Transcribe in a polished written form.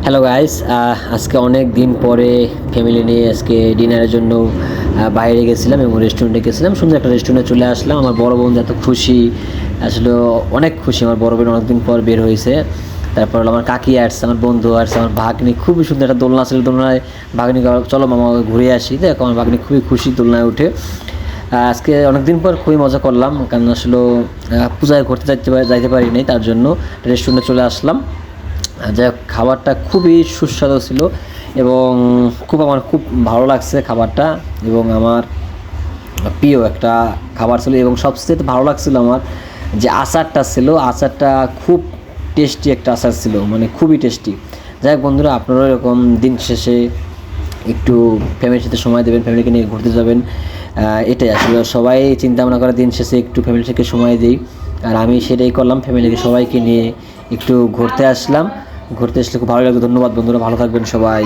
Hello guys, আজকে অনেক দিন পরে ফ্যামিলি নিয়ে আজকে ডিনারের জন্য বাইরে গেছিলাম এবং রেস্টুরেন্টে গেছিলাম। সুন্দর একটা রেস্টুরেন্টে চলে আসলাম। আমার বড় বোন এত খুশি, আসলে অনেক খুশি। আমার বড় বোন অনেকদিন পর বের হয়েছে। তারপর হলো আমার কাকি আসছে, আমার বন্ধু আসছে, আমার ভাগ্নি খুবই সুন্দর একটা দোলনা ছিল। দোলনায় ভাগ্নি চলো মামা ঘুরে আসি। দেখো আমার ভাগ্নি খুবই খুশি দোলনায় উঠে। আজকে অনেকদিন পর খুবই মজা করলাম, কারণ আসলে পূজায় ঘুরতে যাইতে পারি নাই, তার জন্য রেস্টুরেন্টে চলে আসলাম। যাই হোক, খাবারটা খুবই সুস্বাদু ছিল এবং আমার খুব ভালো লাগছে খাবারটা, এবং আমার প্রিয় একটা খাবার ছিল। এবং সবচেয়ে ভালো লাগছিল আমার যে আচারটা ছিল, আচারটা খুব টেস্টি একটা আচার ছিল, মানে খুবই টেস্টি। যাই হোক বন্ধুরা, আপনারাও এরকম দিন শেষে একটু ফ্যামিলির সাথে সময় দেবেন, ফ্যামিলিকে নিয়ে ঘুরতে যাবেন। এটাই আসলে সবাই চিন্তা ভাবনা করে দিন শেষে একটু ফ্যামিলির সাথে সময় দিই, আর আমি সেটাই করলাম। ফ্যামিলিকে সবাইকে নিয়ে একটু ঘুরতে আসলাম। ঘুরতে আসলে খুব ভালো লাগবে। ধন্যবাদ বন্ধুরা, ভালো থাকবেন সবাই।